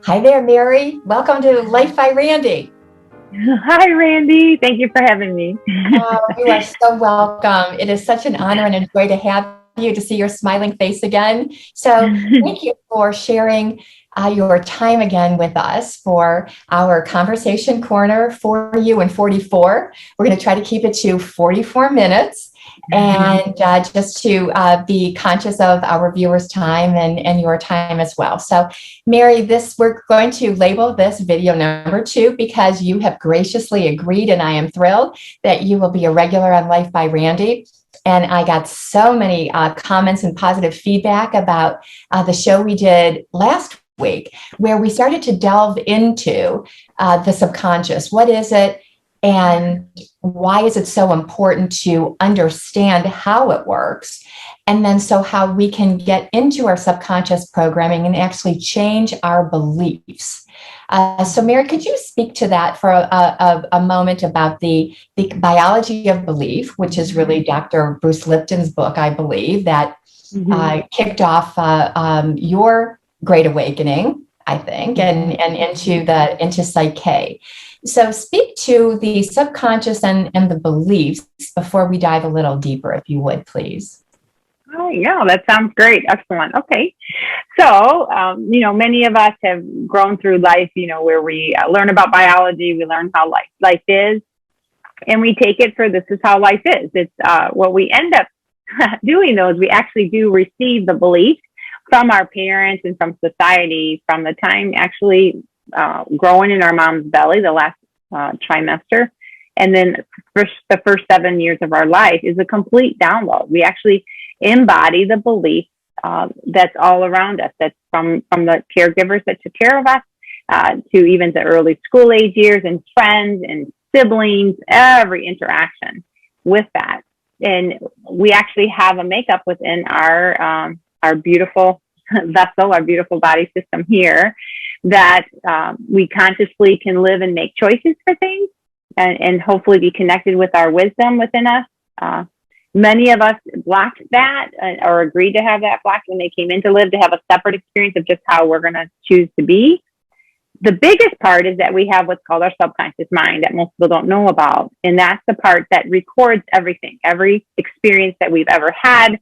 Hi there, Mary. Welcome to Life by Randy. Hi, Randy. Thank you for having me. You are so welcome. It is such an honor and a joy to have you, to see your smiling face again. So, thank you for sharing your time again with us for our conversation corner for you in 44. We're going to try to keep it to 44 minutes. And just to be conscious of our viewers' time and your time as well. So, Mary, we're going to label this video number 2 because you have graciously agreed, and I am thrilled that you will be a regular on Life by Randy. And I got so many comments and positive feedback about the show we did last week, where we started to delve into the subconscious. What is it? And why is it so important to understand how it works? And then so how we can get into our subconscious programming and actually change our beliefs. So Mary, could you speak to that for a moment about the biology of belief, which is really Dr. Bruce Lipton's book, I believe, that kicked off your Great Awakening, I think, and into Psyche. So speak to the subconscious and the beliefs before we dive a little deeper, if you would, please. Oh, yeah, that sounds great. Excellent. Okay. So, many of us have grown through life, where we learn about biology, we learn how life is, and we take it for this is how life is. It's what we end up doing, though, is we actually do receive the belief from our parents and from society from the time actually growing in our mom's belly, the last trimester. And then the first 7 years of our life is a complete download. We actually embody the belief that's all around us. That's from the caregivers that took care of us to even the early school age years and friends and siblings, every interaction with that. And we actually have a makeup within our beautiful vessel, our beautiful body system here, that we consciously can live and make choices for things and hopefully be connected with our wisdom within us. Many of us blocked that or agreed to have that blocked when they came in to live, to have a separate experience of just how we're going to choose to be. The biggest part is that we have what's called our subconscious mind that most people don't know about. And that's the part that records everything, every experience that we've ever had,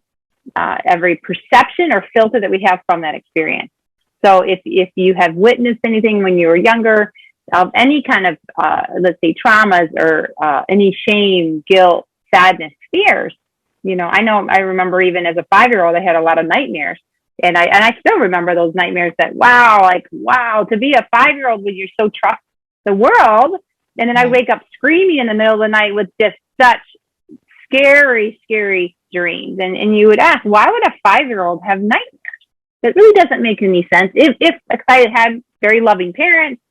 every perception or filter that we have from that experience. So if you have witnessed anything when you were younger, of any kind of, let's say, traumas or any shame, guilt, sadness, fears, I remember even as a 5-year-old, I had a lot of nightmares. And I still remember those nightmares that, wow, to be a 5-year-old when you're so trust the world. And then I wake up screaming in the middle of the night with just such scary, scary dreams. And you would ask, why would a 5-year-old have nightmares? It really doesn't make any sense. If I had very loving parents,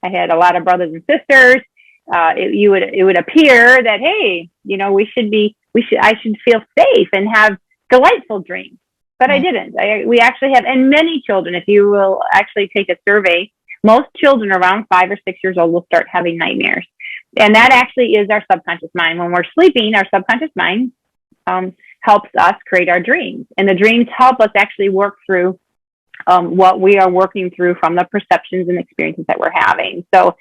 I had a lot of brothers and sisters, it would appear that, hey, I should feel safe and have delightful dreams. But I didn't. We actually have, and many children, if you will actually take a survey, most children around 5 or 6 years old will start having nightmares. And that actually is our subconscious mind. When we're sleeping, our subconscious mind helps us create our dreams. And the dreams help us actually work through what we are working through from the perceptions and experiences that we're having. So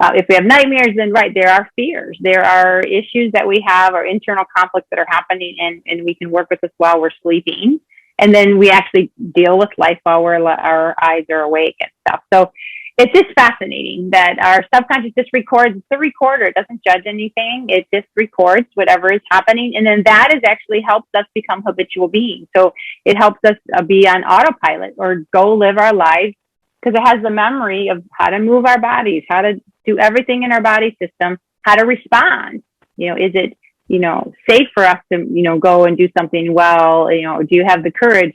if we have nightmares, then there are fears. There are issues that we have, or internal conflicts that are happening, and we can work with this while we're sleeping. And then we actually deal with life while our eyes are awake and stuff. So it's just fascinating that our subconscious just records. It's a recorder. It doesn't judge anything. It just records whatever is happening. And then that is actually helps us become habitual beings. So it helps us be on autopilot or go live our lives, because it has the memory of how to move our bodies, how to do everything in our body system, how to respond. Is it, safe for us to, go and do something well? Do you have the courage?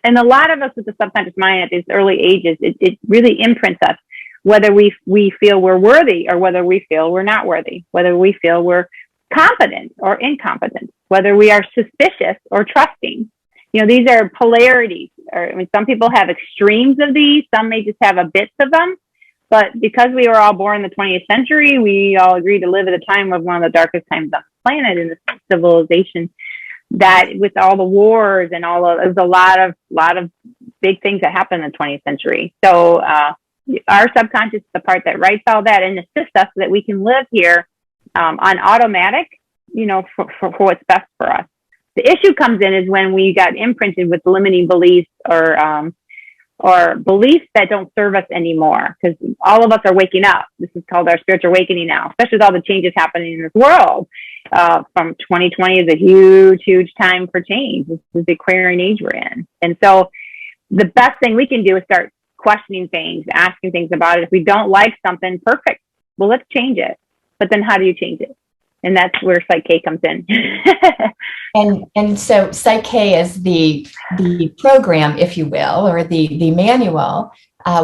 And a lot of us with the subconscious mind at these early ages, it really imprints us, whether we feel we're worthy or whether we feel we're not worthy, whether we feel we're competent or incompetent, whether we are suspicious or trusting. These are polarities. Some people have extremes of these. Some may just have a bits of them. But because we were all born in the 20th century, we all agreed to live at a time of one of the darkest times on the planet in this civilization. That with all the wars and it was a lot of big things that happened in the 20th century. So our subconscious is the part that writes all that and assists us so that we can live here on automatic, for what's best for us. The issue comes in is when we got imprinted with limiting beliefs or beliefs that don't serve us anymore, because all of us are waking up. This is called our spiritual awakening now, especially with all the changes happening in this world. From 2020 is a huge, huge time for change. This is the Aquarian age we're in. And so the best thing we can do is start questioning things, asking things about it. If we don't like something, perfect. Well, let's change it. But then how do you change it? And that's where Psych-K comes in. and so Psych-K is the program, if you will, or the manual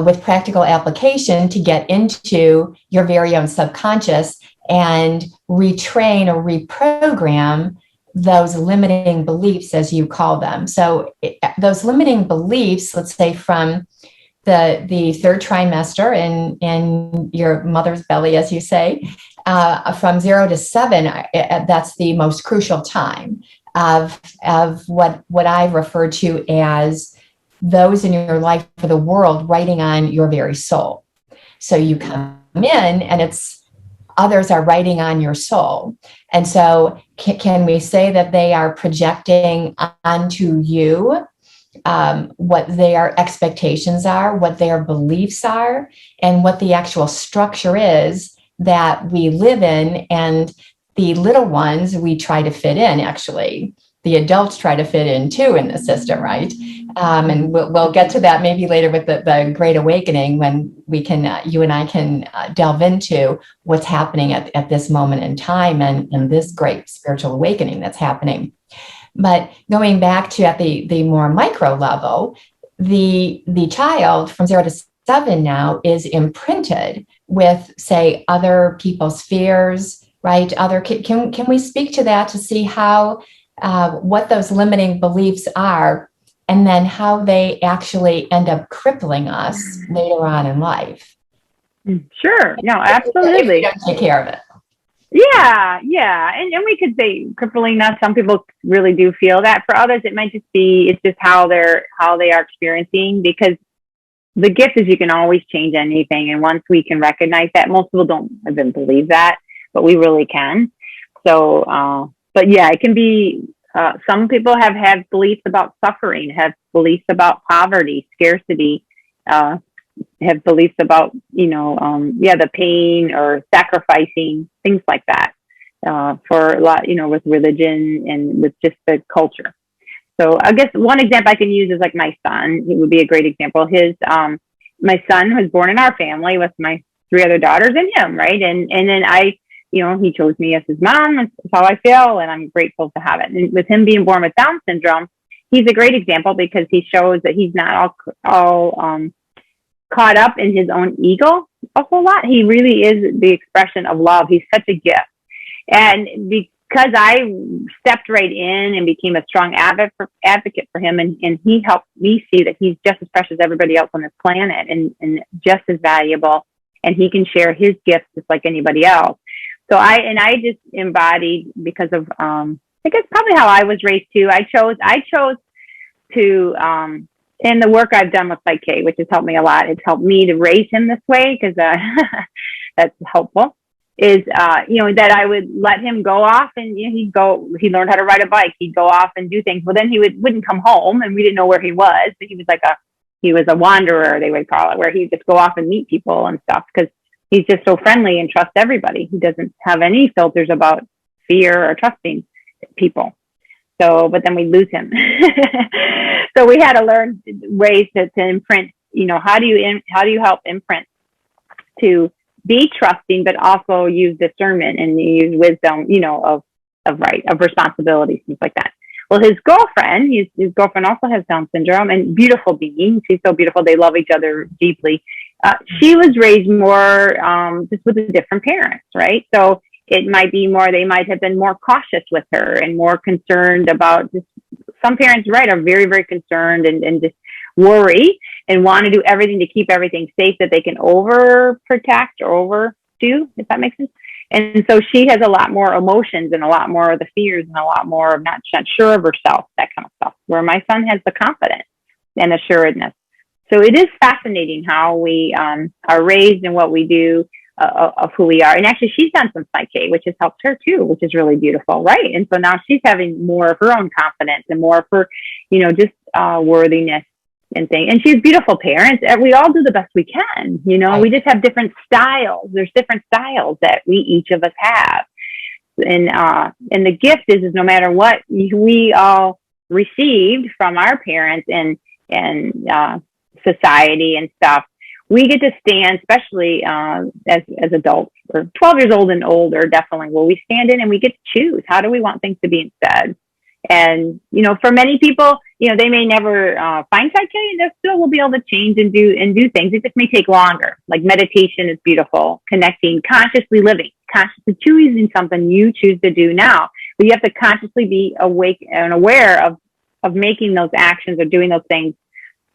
with practical application to get into your very own subconscious and retrain or reprogram those limiting beliefs, as you call them. So those limiting beliefs, let's say from the third trimester in your mother's belly, as you say, from 0 to 7, that's the most crucial time of what I've referred to as those in your life for the world writing on your very soul. So you come in and it's others are writing on your soul. And so can we say that they are projecting onto you what their expectations are, what their beliefs are, and what the actual structure is that we live in? And the little ones, we try to fit in, actually. The adults try to fit in too in the system, right? And we'll get to that maybe later with the Great Awakening, when we can, you and I can delve into what's happening at this moment in time and this great spiritual awakening that's happening. But going back to at the more micro level, the child from 0 to 7 now is imprinted with, say, other people's fears, right? Can we speak to that to see how what those limiting beliefs are, and then how they actually end up crippling us later on in life? Sure. No, absolutely. If we don't take care of it. Yeah. And we could say crippling us. Some people really do feel that. For others, it might just be, it's just how they are experiencing, because the gift is you can always change anything. And once we can recognize that, most people don't even believe that, but we really can. So, but yeah, it can be, some people have had beliefs about suffering, have beliefs about poverty, scarcity, have beliefs about, the pain or sacrificing, things like that, for a lot, with religion and with just the culture. So I guess one example I can use is like my son. He would be a great example. My son was born in our family with my 3 other daughters and him, right? And then he chose me as his mom. That's how I feel, and I'm grateful to have it. And with him being born with Down syndrome, he's a great example because he shows that he's not all caught up in his own ego a whole lot. He really is the expression of love. He's such a gift. And because I stepped right in and became a strong advocate for him, and he helped me see that he's just as precious as everybody else on this planet, and just as valuable, and he can share his gifts just like anybody else. So I just embodied, because of I guess probably how I was raised too. I chose to in the work I've done with Psych-K, which has helped me a lot. It's helped me to raise him this way, because that's helpful. Is that I would let him go off, and he learned how to ride a bike. He'd go off and do things. Well, then he wouldn't come home, and we didn't know where he was. But he was a wanderer, they would call it, where he'd just go off and meet people and stuff, because he's just so friendly and trusts everybody. He doesn't have any filters about fear or trusting people. So, but then we lose him. So we had to learn ways to imprint. How do you help imprint to be trusting, but also use discernment and use wisdom, of responsibility, things like that. Well, his girlfriend also has Down syndrome, and beautiful being. She's so beautiful. They love each other deeply. She was raised more just with different parents, right? So it might be more, they might have been more cautious with her and more concerned about just, some parents, right, are very, very concerned and just worry and want to do everything to keep everything safe, that they can overprotect or overdo, if that makes sense. And so she has a lot more emotions and a lot more of the fears and a lot more of not sure of herself, that kind of stuff, where my son has the confidence. and assuredness. So it is fascinating how we are raised and what we do, of who we are. And actually, she's done some psyche, which has helped her too, which is really beautiful, right? And so now she's having more of her own confidence and more of her, just worthiness and things. And she has beautiful parents. We all do the best we can. Right. We just have different styles. There's different styles that we each of us have. And the gift is no matter what we all received from our parents and society and stuff, we get to stand, especially as adults, or 12 years old and older, definitely. Well, we stand in and we get to choose. How do we want things to be instead? And, for many people, they may never find psyche. They still will be able to change and do things. It just may take longer. Like meditation is beautiful, connecting, consciously living, consciously choosing something you choose to do now. But you have to consciously be awake and aware of making those actions or doing those things,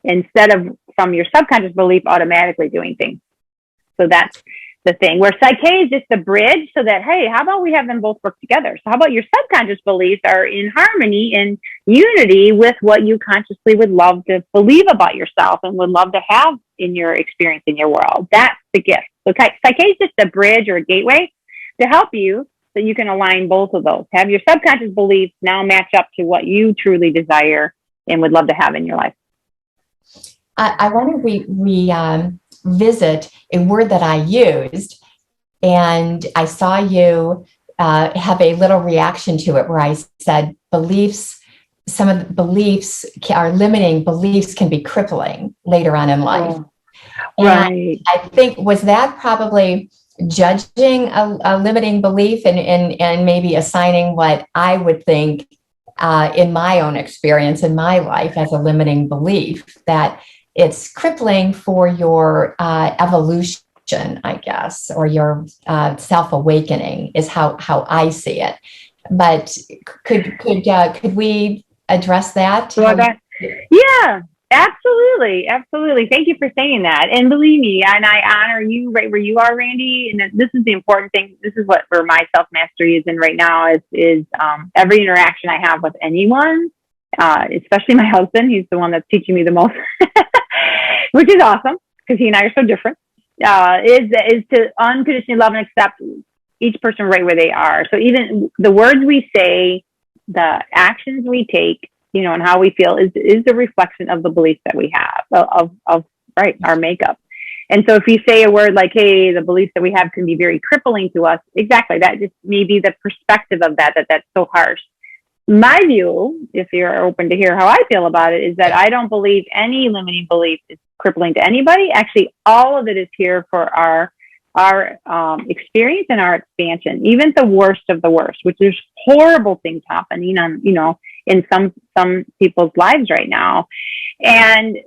instead of from your subconscious belief automatically doing things. So that's the thing, where psyche is just a bridge, so that, hey, how about we have them both work together? So how about your subconscious beliefs are in harmony and unity with what you consciously would love to believe about yourself and would love to have in your experience in your world? That's the gift. So psyche is just a bridge or a gateway to help you, so you can align both of those. Have your subconscious beliefs now match up to what you truly desire and would love to have in your life. I want to revisit a word that I used, and I saw you have a little reaction to it, where I said beliefs. Some of the beliefs are limiting. Beliefs can be crippling later on in life. Oh, right. I think, was that probably judging a limiting belief and maybe assigning what I would think in my own experience in my life as a limiting belief, that it's crippling for your evolution, I guess, or your self-awakening is how I see it. But could we address that? Yeah, absolutely. Absolutely. Thank you for saying that. And believe me, and I honor you right where you are, Randy. And this is the important thing. This is where my self-mastery is in right now, is every interaction I have with anyone, especially my husband. He's the one that's teaching me the most, which is awesome, because he and I are so different, is to unconditionally love and accept each person right where they are. So even the words we say, the actions we take, and how we feel is a reflection of the beliefs that we have of our makeup. And so if you say a word like, hey, the beliefs that we have can be very crippling to us, exactly, that just may be the perspective of that's so harsh. My view, if you're open to hear how I feel about it, is that I don't believe any limiting belief is crippling to anybody. Actually, all of it is here for our experience and our expansion. Even the worst of the worst, which there's horrible things happening on, in some people's lives right now. And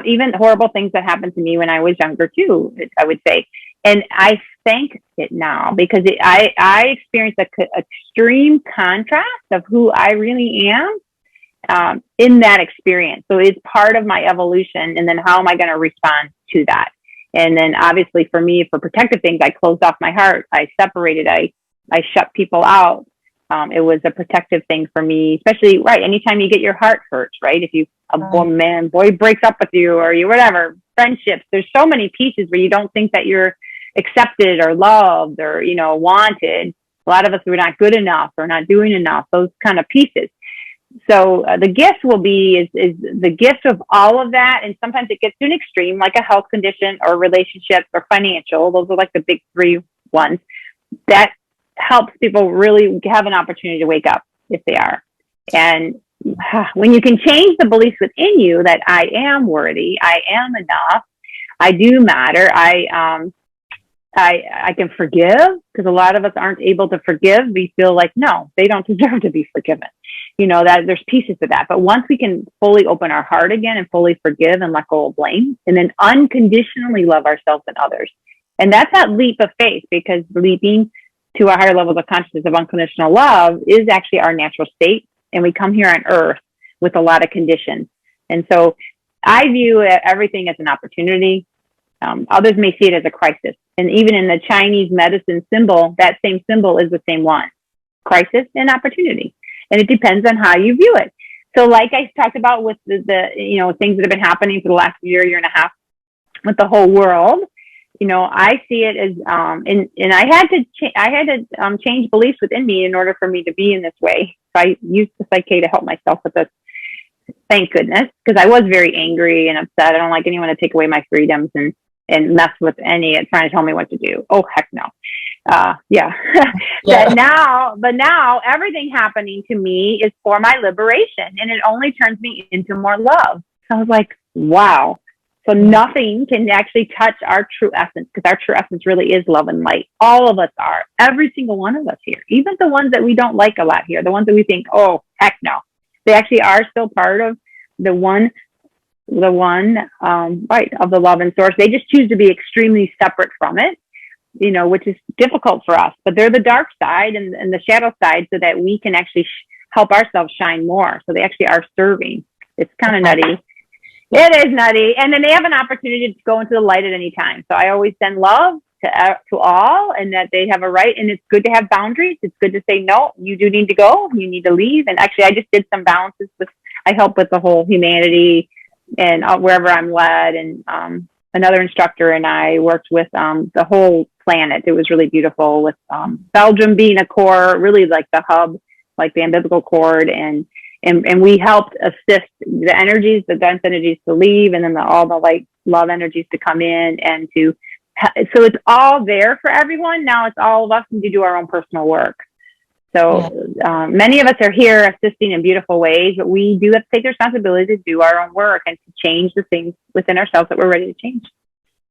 even horrible things that happened to me when I was younger too, I would say. And I thank it now, because I experienced an extreme contrast of who I really am in that experience. So it's part of my evolution. And then how am I going to respond to that? And then obviously for me, for protective things, I closed off my heart. I separated. I shut people out. It was a protective thing for me, especially, anytime you get your heart hurt, right? If boy breaks up with you, or whatever, friendships, there's so many pieces where you don't think that you're accepted or loved or, wanted. A lot of us, we're not good enough or not doing enough, those kind of pieces. So the gift will be is the gift of all of that. And sometimes it gets to an extreme, like a health condition or relationships or financial. Those are like the big three ones that helps people really have an opportunity to wake up if they are. And when you can change the beliefs within you that I am worthy, I am enough, I do matter, I can forgive, because a lot of us aren't able to forgive. We feel like, no, they don't deserve to be forgiven. That there's pieces to that. But once we can fully open our heart again and fully forgive and let go of blame, and then unconditionally love ourselves and others. And that's that leap of faith, because leaping to a higher levels of consciousness of unconditional love is actually our natural state. And we come here on earth with a lot of conditions. And so I view everything as an opportunity. Others may see it as a crisis. And even in the Chinese medicine symbol, that same symbol is the same one: crisis and opportunity. And it depends on how you view it. So like I talked about with the things that have been happening for the last year and a half with the whole world, I see it as, and I had to change beliefs within me in order for me to be in this way. So I used the Psyche to help myself with this. Thank goodness, because I was very angry and upset. I don't like anyone to take away my freedoms and mess with trying to tell me what to do. Oh, heck no. Yeah. Yeah. But now everything happening to me is for my liberation, and it only turns me into more love. So I was like, wow. So nothing can actually touch our true essence, because our true essence really is love and light. All of us are. Every single one of us here. Even the ones that we don't like a lot here, the ones that we think, oh, heck no. They actually are still part of the one, right, of the love and source. They just choose to be extremely separate from it, which is difficult for us. But they're the dark side and the shadow side, so that we can actually help ourselves shine more. So they actually are serving. It's kind of nutty. It is nutty. And then they have an opportunity to go into the light at any time. So I always send love to all, and that they have a right. And it's good to have boundaries. It's good to say, no, you do need to go. You need to leave. And actually, I just did some balances I help with the whole humanity and wherever I'm led. And another instructor and I worked with the whole planet. It was really beautiful, with Belgium being a core, really like the hub, like the umbilical cord. And we helped assist the energies, the dense energies to leave, and then all the light love energies to come in, and so it's all there for everyone. Now it's all of us need to do our own personal work. So many of us are here assisting in beautiful ways, but we do have to take the responsibility to do our own work and to change the things within ourselves that we're ready to change.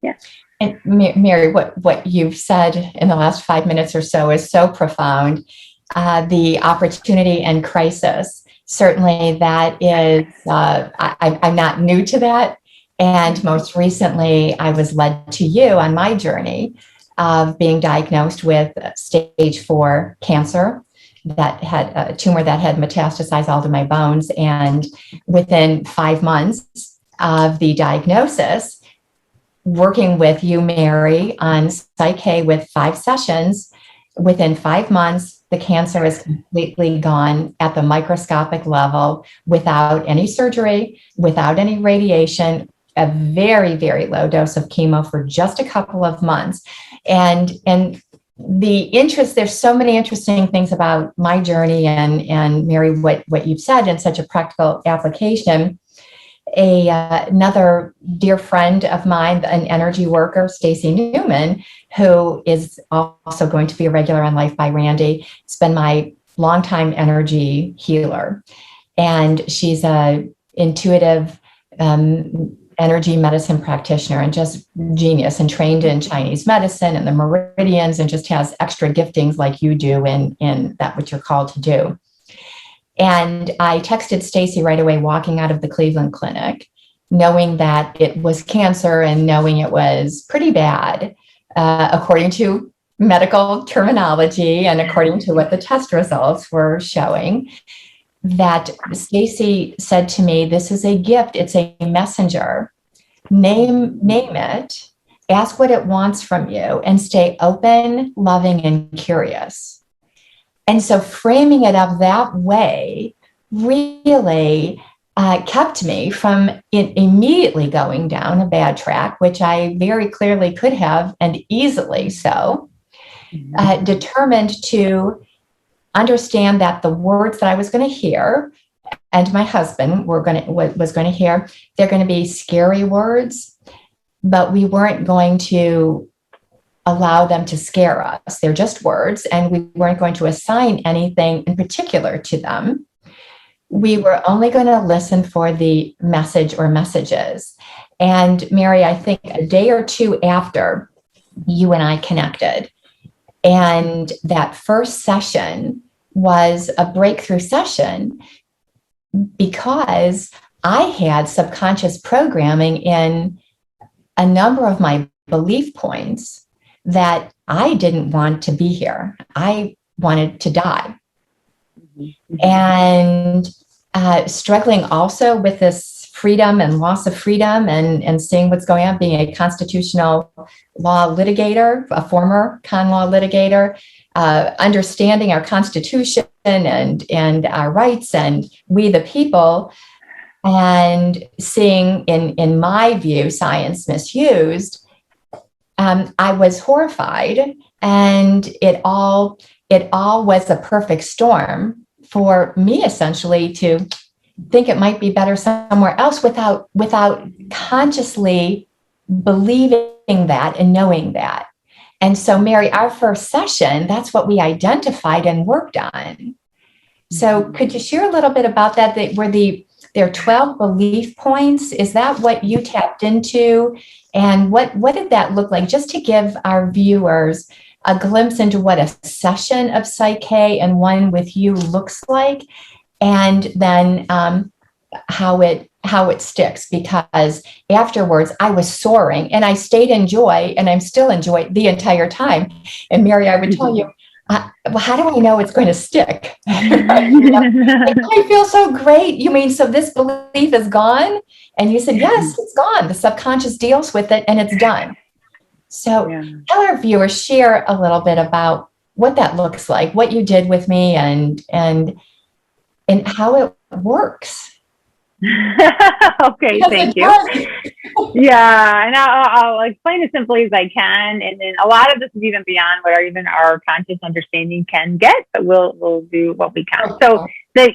Yeah. And Mary, what you've said in the last 5 minutes or so is so profound. The opportunity and crisis, certainly that is, I'm not new to that. And most recently, I was led to you on my journey of being diagnosed with stage 4 cancer that had a tumor that had metastasized all to my bones. And within 5 months of the diagnosis, working with you, Mary, on Psyche with 5 sessions, within 5 months, the cancer is completely gone at the microscopic level, without any surgery, without any radiation, a very, very low dose of chemo for just a couple of months. And there's so many interesting things about my journey and Mary, what you've said in such a practical application. Another dear friend of mine, an energy worker, Stacy Newman, who is also going to be a regular on Life by Randy, has been my longtime energy healer. And she's a intuitive energy medicine practitioner and just genius, and trained in Chinese medicine and the meridians, and just has extra giftings like you do in that what you're called to do. And I texted Stacy right away, walking out of the Cleveland clinic, knowing that it was cancer and knowing it was pretty bad, according to medical terminology and according to what the test results were showing. That Stacy said to me, "This is a gift. It's a messenger. Name it. Ask what it wants from you, and stay open, loving, and curious." And so framing it up that way really kept me from immediately going down a bad track, which I very clearly could have, and easily so, determined to understand that the words that I was going to hear, and my husband was going to hear, they're going to be scary words, but we weren't going to allow them to scare us. They're just words, and we weren't going to assign anything in particular to them. We were only going to listen for the message or messages. And Mary, I think a day or two after you and I connected, and that first session was a breakthrough session, because I had subconscious programming in a number of my belief points that I didn't want to be here. I wanted to die. And struggling also with this freedom and loss of freedom, and seeing what's going on, being a constitutional law litigator, a former con law litigator, understanding our Constitution and our rights and we the people, and seeing, in my view, science misused, I was horrified, and it all was a perfect storm for me, essentially, to think it might be better somewhere else without consciously believing that and knowing that. And so, Mary, our first session, that's what we identified and worked on. So could you share a little bit about that? There are 12 belief points. Is that what you tapped into? And what did that look like? Just to give our viewers a glimpse into what a session of Psyche and one with you looks like, and then how it sticks. Because afterwards I was soaring, and I stayed in joy, and I'm still in joy the entire time. And Mary, I would tell you, well, how do I know it's going to stick? I feel so great. You mean, so this belief is gone? And you said, yes, it's gone. The subconscious deals with it and it's done. So tell our viewers, share a little bit about what that looks like, what you did with me, and how it works. Okay, thank you. Yeah, and I'll explain as simply as I can, and then a lot of this is even beyond what even our conscious understanding can get, but we'll do what we can. So the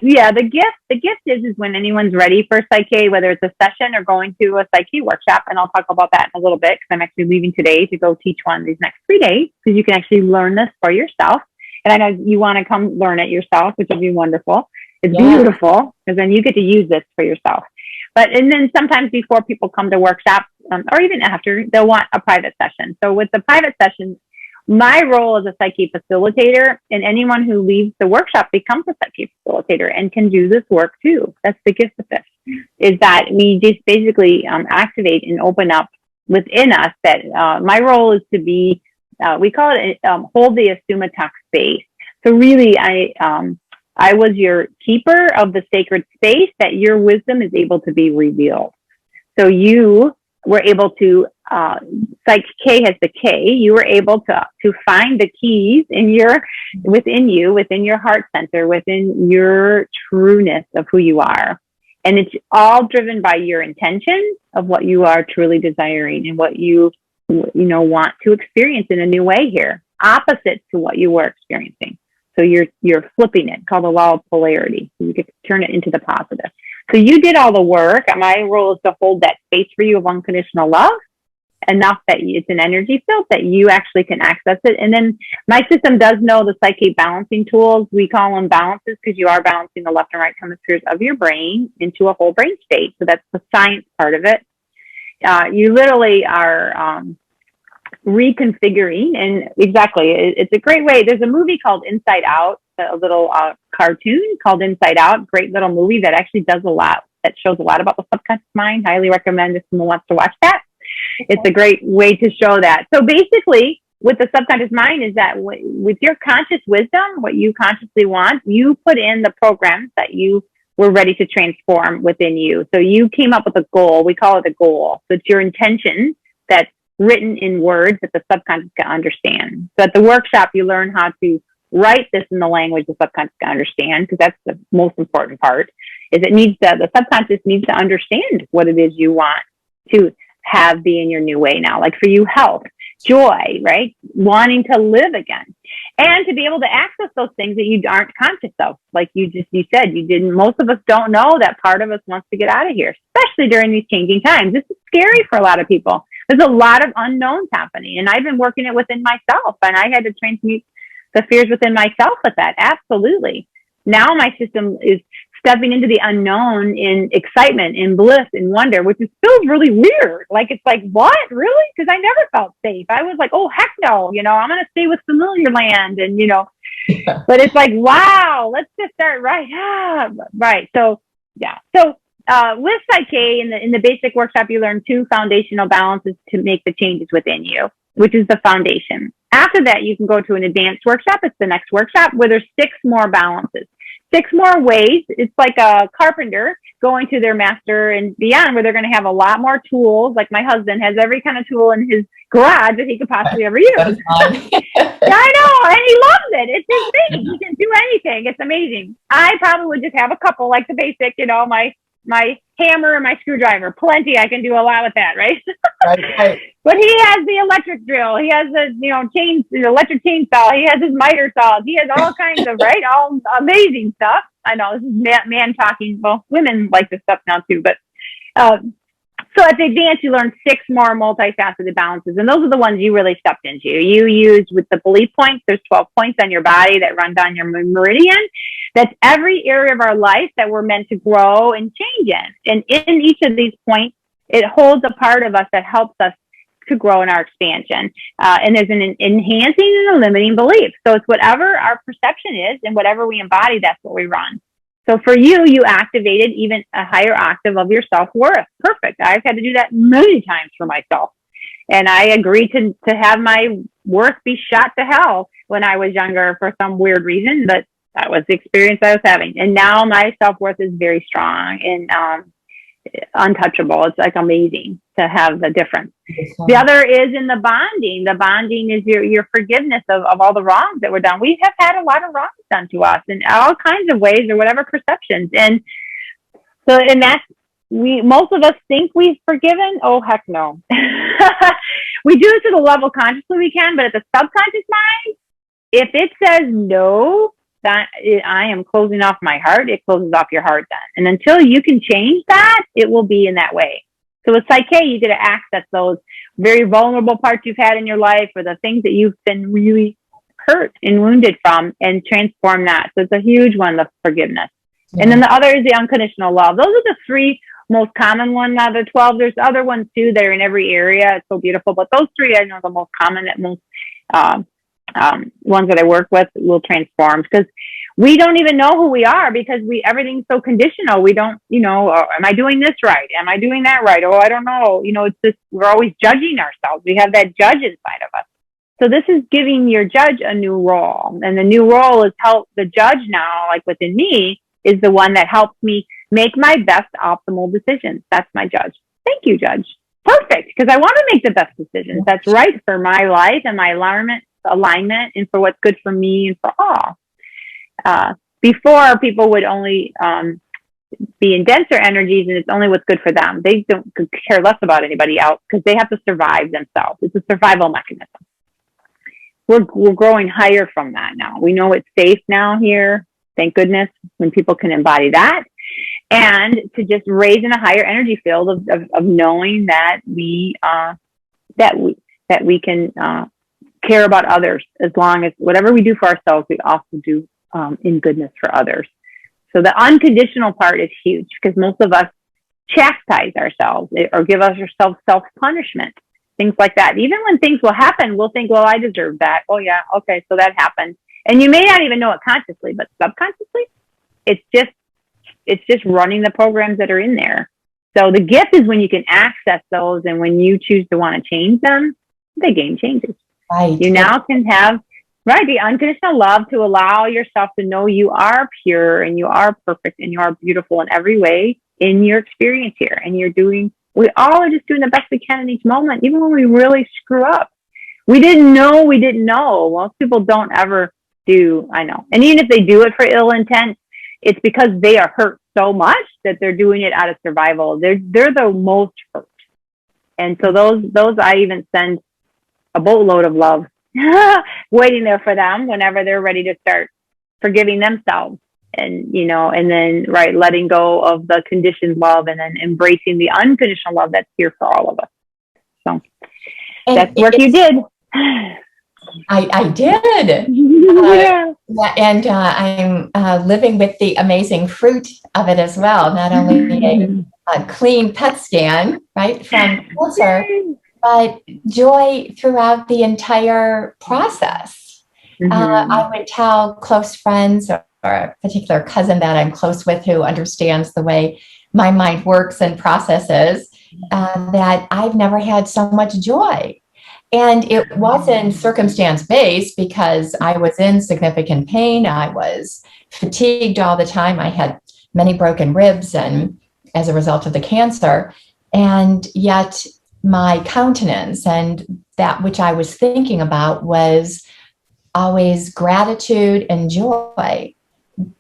gift is when anyone's ready for Psyche, whether it's a session or going to a Psyche workshop, and I'll talk about that in a little bit because I'm actually leaving today to go teach one these next 3 days, because you can actually learn this for yourself. And I know you want to come learn it yourself, which will be wonderful. It's beautiful, because then you get to use this for yourself. And then sometimes before people come to workshops, or even after, they'll want a private session. So with the private session, my role as a Psyche facilitator, and anyone who leaves the workshop becomes a Psyche facilitator and can do this work too. That's the gift of this, is that we just basically activate and open up within us that my role is to be, we call it hold the assumatach space. So really, I was your keeper of the sacred space that your wisdom is able to be revealed. So you were able to, Psyche has the K, you were able to find the keys within your heart center, within your trueness of who you are. And it's all driven by your intention of what you are truly desiring and what you want to experience in a new way here, opposite to what you were experiencing. So you're flipping it, called the law of polarity. So you get to turn it into the positive. So you did all the work. My role is to hold that space for you of unconditional love, enough that it's an energy field that you actually can access it. And then my system does know the Psyche balancing tools. We call them balances because you are balancing the left and right hemispheres of your brain into a whole brain state. So that's the science part of it. You literally are reconfiguring, and exactly, it's a great way. There's a movie called Inside Out, a little cartoon called Inside Out, great little movie that actually does a lot, that shows a lot about the subconscious mind. Highly recommend if someone wants to watch that. It's a great way to show that. So basically, with the subconscious mind is that with your conscious wisdom, what you consciously want, you put in the programs that you were ready to transform within you. So you came up with a goal. We call it a goal. So it's your intention that's written in words that the subconscious can understand. So at the workshop, you learn how to write this in the language the subconscious can understand, because that's the most important part, is the subconscious needs to understand what it is you want to have be in your new way now. Like for you, health, joy, right? Wanting to live again, and to be able to access those things that you aren't conscious of. Like you said, you didn't, most of us don't know that part of us wants to get out of here, especially during these changing times. This is scary for a lot of people. There's a lot of unknowns happening, and I've been working it within myself, and I had to transmute the fears within myself with that. Absolutely. Now my system is stepping into the unknown in excitement, in bliss, in wonder, which feels really weird. Like, it's like, what? Really? Because I never felt safe. I was like, oh, heck no. I'm going to stay with familiar land. And, but it's like, wow, let's just start right. Right. So, yeah. So, with Psyche in the basic workshop, you learn 2 foundational balances to make the changes within you, which is the foundation. After that, you can go to an advanced workshop. It's the next workshop where there's 6 more balances. 6 more ways. It's like a carpenter going to their master and beyond, where they're going to have a lot more tools. Like my husband has every kind of tool in his garage that he could possibly ever use. Yeah, I know, and he loves it. It's his thing. He can do anything. It's amazing. I probably would just have a couple, like the basic, my hammer and my screwdriver. Plenty. I can do a lot with that, right? Right. But he has the electric drill. He has the electric chainsaw. He has his miter saws. He has all kinds of, right, all amazing stuff. I know this is man talking. Well, women like this stuff now too, but so at the advance, you learn 6 more multifaceted balances, and those are the ones you really stepped into. You use with the belief points. There's 12 points on your body that run down your meridian. That's every area of our life that we're meant to grow and change in. And in each of these points, it holds a part of us that helps us to grow in our expansion. And there's an enhancing and a limiting belief. So it's whatever our perception is and whatever we embody, that's what we run. So for you, you activated even a higher octave of your self-worth. Perfect. I've had to do that many times for myself. And I agreed to have my worth be shot to hell when I was younger for some weird reason, but that was the experience I was having. And now my self-worth is very strong and untouchable. It's like amazing to have the difference. The other is in the bonding. The bonding is your forgiveness of all the wrongs that were done. We have had a lot of wrongs done to us in all kinds of ways or whatever perceptions. And so, and that's, most of us think we've forgiven. Oh, heck no. We do it to the level consciously we can, but at the subconscious mind, if it says no, that I am closing off my heart, it closes off your heart then. And until you can change that, it will be in that way. So with Psyche, you get to access those very vulnerable parts you've had in your life, or the things that you've been really hurt and wounded from, and transform that. So it's a huge one, the forgiveness. Yeah. And then the other is the unconditional love. Those are the 3 most common ones out of the 12. There's other ones too that are in every area. It's so beautiful. But those 3 I know are the most common, that most ones that I work with will transform, because we don't even know who we are, because everything's so conditional. We don't, am I doing this right? Am I doing that right? Oh, I don't know. It's just, we're always judging ourselves. We have that judge inside of us. So this is giving your judge a new role. And the new role is help the judge now, like within me, is the one that helps me make my best optimal decisions. That's my judge. Thank you, judge. Perfect. Because I want to make the best decisions. That's right for my life and my alignment, and for what's good for me and for all. Before, people would only be in denser energies, and it's only what's good for them. They don't care less about anybody else, because they have to survive themselves. It's a survival mechanism. We're growing higher from that now. We know it's safe now here. Thank goodness, when people can embody that, and to just raise in a higher energy field of knowing that we can care about others, as long as whatever we do for ourselves, we also do in goodness for others. So the unconditional part is huge, because most of us chastise ourselves or give ourselves self-punishment, things like that. Even when things will happen, we'll think, well, I deserve that. Oh yeah, okay, so that happened. And you may not even know it consciously, but subconsciously, it's just running the programs that are in there. So the gift is when you can access those, and when you choose to want to change them, the game changes. Right. You now can have, the unconditional love to allow yourself to know you are pure and you are perfect and you are beautiful in every way in your experience here. And we all are just doing the best we can in each moment, even when we really screw up. We didn't know. Most people don't ever do, I know. And even if they do it for ill intent, it's because they are hurt so much that they're doing it out of survival. They're the most hurt. And so those I even send a boatload of love waiting there for them whenever they're ready to start forgiving themselves, and then letting go of the conditioned love, and then embracing the unconditional love that's here for all of us. So that's work you did. I did. Yeah. And I'm living with the amazing fruit of it as well. Not only a clean PET scan, right, from cancer, but joy throughout the entire process. I would tell close friends or a particular cousin that I'm close with, who understands the way my mind works and processes, that I've never had so much joy. And it wasn't circumstance based because I was in significant pain. I was fatigued all the time. I had many broken ribs and as a result of the cancer. And yet my countenance and that which I was thinking about was always gratitude and joy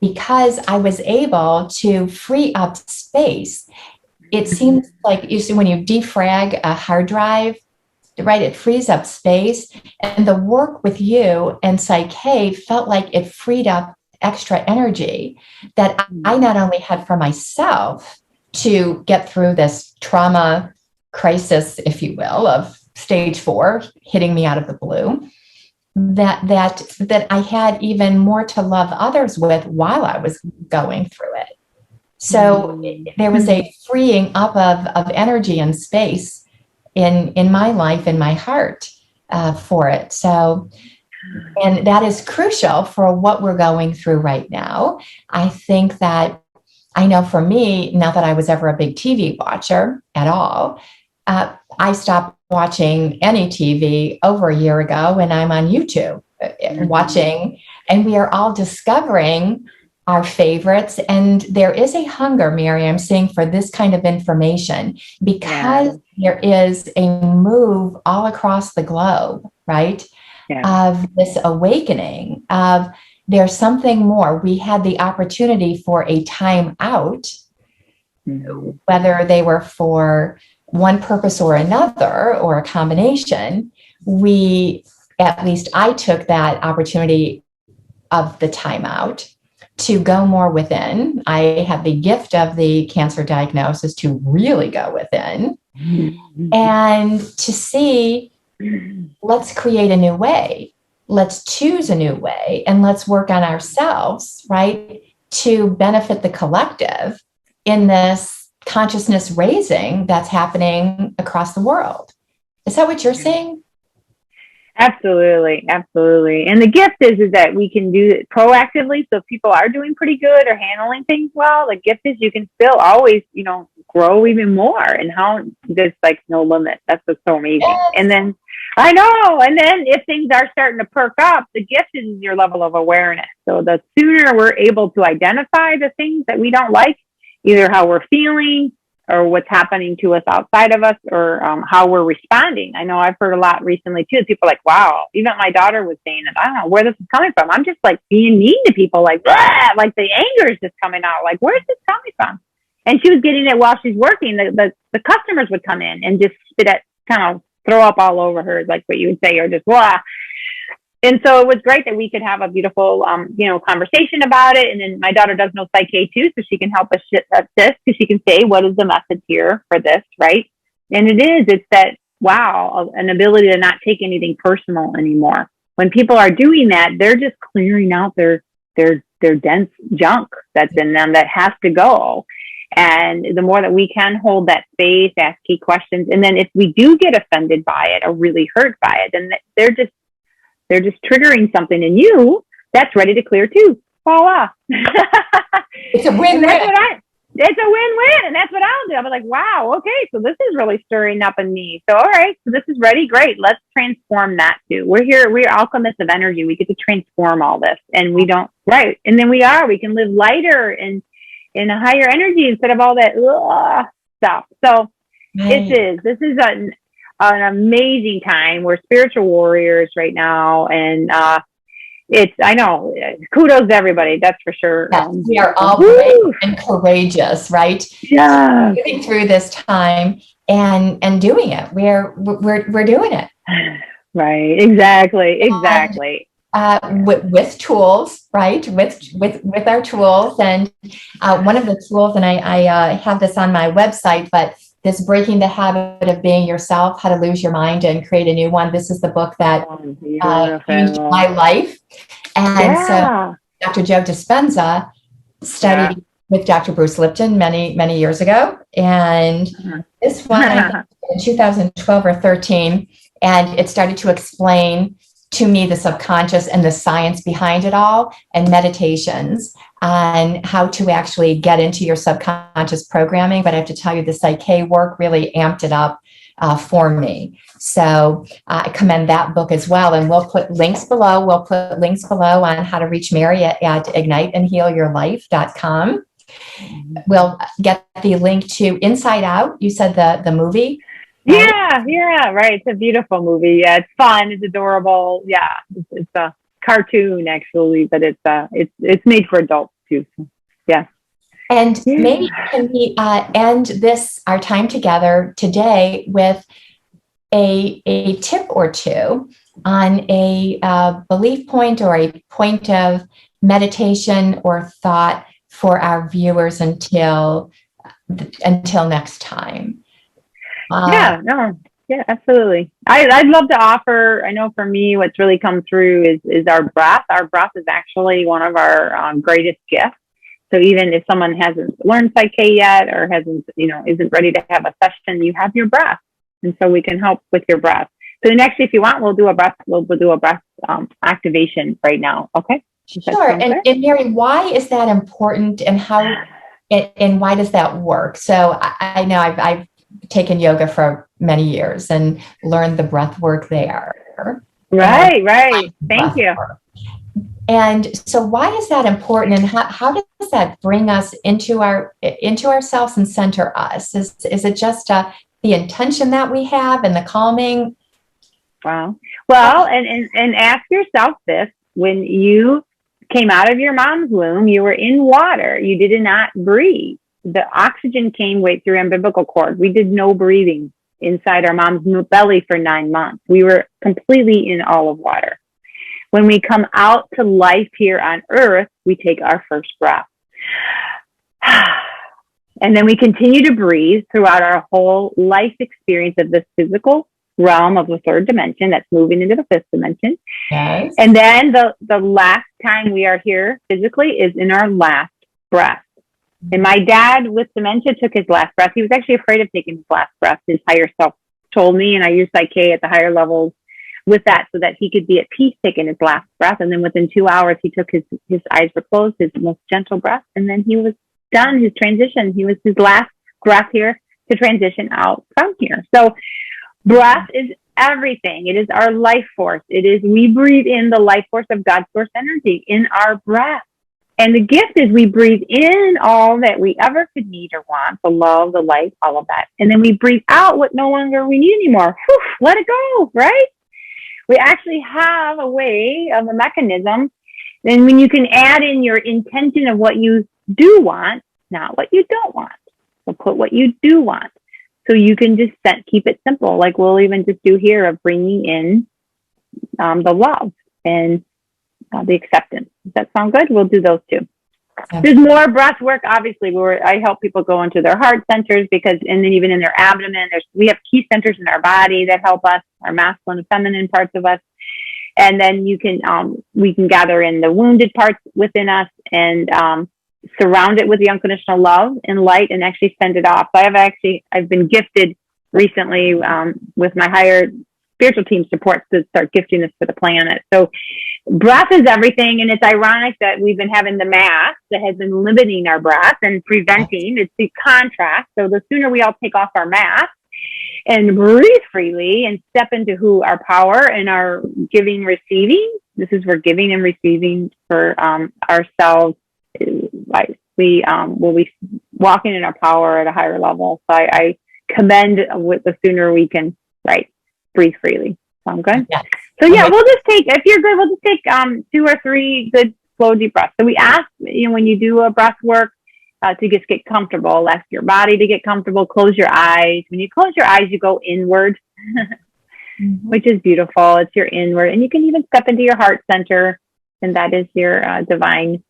because I was able to free up space. It seems like you see when you defrag a hard drive, right? It frees up space. And the work with you and Psyche felt like it freed up extra energy that I not only had for myself to get through this trauma crisis, if you will, of stage 4 hitting me out of the blue, that I had even more to love others with while I was going through it. So there was a freeing up of energy and space in my life, in my heart for it. So, and that is crucial for what we're going through right now. I think that I know for me, not that I was ever a big TV watcher at all, I stopped watching any TV over a year ago, and I'm on YouTube watching, and we are all discovering our favorites. And there is a hunger, Mary, I'm seeing for this kind of information because there is a move all across the globe, right? Of this awakening of there's something more. We had the opportunity for a time out, whether they were for one purpose or another, or a combination. At least I took that opportunity of the time out to go more within. I had the gift of the cancer diagnosis to really go within and to see, let's create a new way. Let's choose a new way and let's work on ourselves, right? To benefit the collective in this consciousness raising that's happening across the world. Is that what you're saying? Absolutely. Absolutely. And the gift is that we can do it proactively. So if people are doing pretty good or handling things well, the gift is you can still always, grow even more, and how there's like no limit. That's what's so amazing. Yes. And then I know. And then if things are starting to perk up, the gift is your level of awareness. So the sooner we're able to identify the things that we don't like, either how we're feeling or what's happening to us outside of us, or how we're responding. I know I've heard a lot recently too. People are like, wow, even my daughter was saying it. I don't know where this is coming from. I'm just like being mean to people, like the anger is just coming out. Like, where's this coming from? And she was getting it while she's working. The customers would come in and just kind of throw up all over her, like what you would say, or just blah. And so it was great that we could have a beautiful, conversation about it. And then my daughter does know Psyche too, so she can help us assist, because she can say, what is the message here for this, right? And it's that, wow, an ability to not take anything personal anymore. When people are doing that, they're just clearing out their dense junk that's in them that has to go. And the more that we can hold that space, ask key questions, and then if we do get offended by it or really hurt by it, then they're just triggering something in you that's ready to clear too. Voila. It's a win-win. It's a win-win. And that's what I'll do. I'm like, wow, okay, so this is really stirring up in me. So, all right, so this is ready. Great. Let's transform that too. We're alchemists of energy. We get to transform all this, and we don't, right. And then we can live lighter and in a higher energy instead of all that stuff. So right. This is an amazing time. We're spiritual warriors right now. And I know, kudos to everybody. That's for sure. Yes, we are all brave and courageous, right? Yeah. Getting through this time and doing it. We're doing it. Right. Exactly. With tools, right? With our tools. And one of the tools, and I have this on my website, but this Breaking the Habit of Being Yourself, How to Lose Your Mind and Create a New One. This is the book that changed my life. And so Dr. Joe Dispenza studied with Dr. Bruce Lipton many, many years ago. And this one I think in 2012 or 13, and it started to explain to me the subconscious and the science behind it all, and meditations on how to actually get into your subconscious programming. But I have to tell you, the Psyche work really amped it up for me. So I commend that book as well. And we'll put links below. We'll put links below on how to reach Mary at igniteandhealyourlife.com. We'll get the link to Inside Out. You said the movie. Right? Yeah, right. It's a beautiful movie. Yeah, it's fun. It's adorable. Yeah, it's a cartoon actually, but it's made for adults too. So, yeah. And maybe can we end our time together today with a tip or two on a belief point or a point of meditation or thought for our viewers until next time. Yeah, absolutely. I'd love to offer, I know for me, what's really come through is our breath. Our breath is actually one of our greatest gifts. So even if someone hasn't learned Psyche yet or isn't ready to have a session, you have your breath. And so we can help with your breath. So actually, if you want, we'll do a breath activation right now. Okay. Sure. And Mary, why is that important, and and why does that work? So I know I've taken yoga for many years and learned the breath work there. Right. Thank you. And so why is that important, and how does that bring us into ourselves and center us? Is it just the intention that we have and the calming? Wow. Well, and ask yourself this: when you came out of your mom's womb, you were in water. You did not breathe. The oxygen came right through umbilical cord. We did no breathing inside our mom's belly for 9 months. We were completely in all of water. When we come out to life here on earth, we take our first breath. And then we continue to breathe throughout our whole life experience of this physical realm of the third dimension that's moving into the fifth dimension. Yes. And then the last time we are here physically is in our last breath. And my dad with dementia took his last breath. He was actually afraid of taking his last breath. His higher self told me, and I used Psyche at the higher levels with that so that he could be at peace taking his last breath. And then within 2 hours, he took his eyes were closed, his most gentle breath. And then he was done, his transition. He was his last breath here to transition out from here. So breath is everything. It is our life force. We breathe in the life force of God's source energy in our breath. And the gift is we breathe in all that we ever could need or want, the love, the light, all of that. And then we breathe out what no longer we need anymore. Whew, let it go, right? We actually have a way of a mechanism. And when you can add in your intention of what you do want, not what you don't want. So put what you do want. So you can just keep it simple. Like we'll even just do here of bringing in the love and the acceptance. Does that sound good? We'll do those two. Yeah. There's more breath work, obviously, where I help people go into their heart centers and then even in their abdomen, we have key centers in our body that help us, our masculine and feminine parts of us. And then we can gather in the wounded parts within us and surround it with the unconditional love and light and actually send it off. So I've been gifted recently with my higher spiritual team supports to start gifting this for the planet. So breath is everything. And it's ironic that we've been having the mask that has been limiting our breath and preventing. It's the contrast. So the sooner we all take off our mask and breathe freely and step into who our power and our giving, receiving. This is where giving and receiving for ourselves. Like we will be walking in our power at a higher level. So I commend with the sooner we can breathe freely. Sound good? Yes. So we'll just take, if you're good, we'll just take 2 or 3 good slow deep breaths. So we ask, when you do a breath work, to just get comfortable, ask your body to get comfortable, close your eyes. When you close your eyes, you go inward, which is beautiful. It's your inward. And you can even step into your heart center, and that is your divine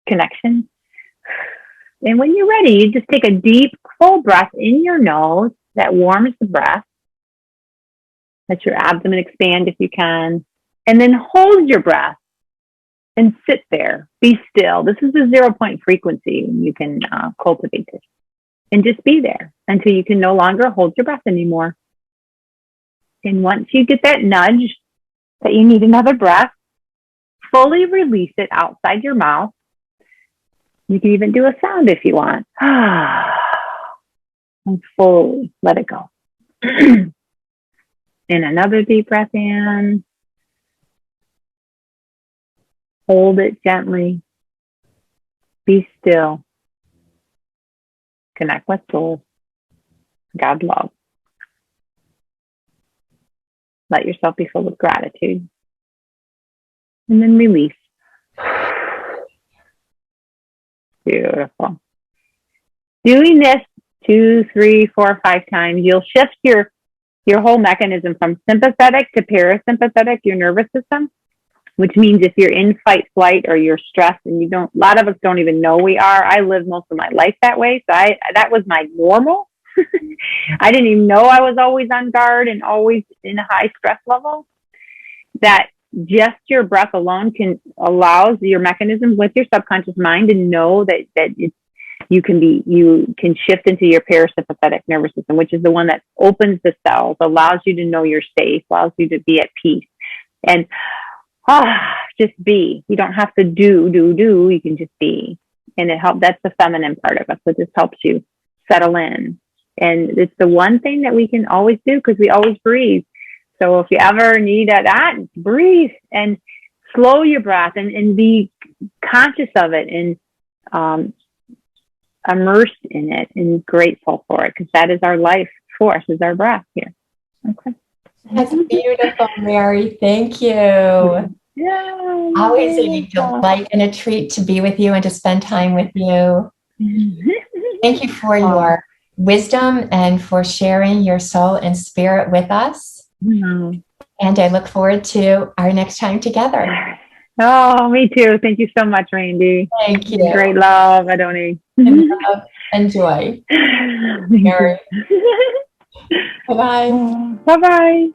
connection. And when you're ready, you just take a deep, full breath in your nose that warms the breath. Let your abdomen expand if you can. And then hold your breath and sit there. Be still. This is a 0 point frequency, and you can cultivate it. And just be there until you can no longer hold your breath anymore. And once you get that nudge that you need another breath, fully release it outside your mouth. You can even do a sound if you want. And fully let it go. And another deep breath in. Hold it gently. Be still. Connect with soul. God love. Let yourself be filled with gratitude. And then release. Beautiful. Doing this 2, 3, 4, 5 times, you'll shift your whole mechanism from sympathetic to parasympathetic, your nervous system, which means if you're in fight, flight, or you're stressed, and a lot of us don't even know we are. I lived most of my life that way. So that was my normal. I didn't even know I was always on guard and always in a high stress level. That just your breath alone allows your mechanisms with your subconscious mind to know that you can shift into your parasympathetic nervous system, which is the one that opens the cells, allows you to know you're safe, allows you to be at peace. And just be. You don't have to do. You can just be. And that's the feminine part of us. So it just helps you settle in. And it's the one thing that we can always do because we always breathe. So if you ever need that, breathe and slow your breath and be conscious of it and immersed in it and grateful for it, because that is our life force, is our breath here. Okay. That's beautiful, Mary. Thank you. Yeah, always a delight and a treat to be with you and to spend time with you. Thank you for your wisdom and for sharing your soul and spirit with us. Mm-hmm. And I look forward to our next time together. Oh, me too. Thank you so much, Randy. Thank you. Great love, Adoni. And love and joy. Mary. Bye-bye. Bye-bye.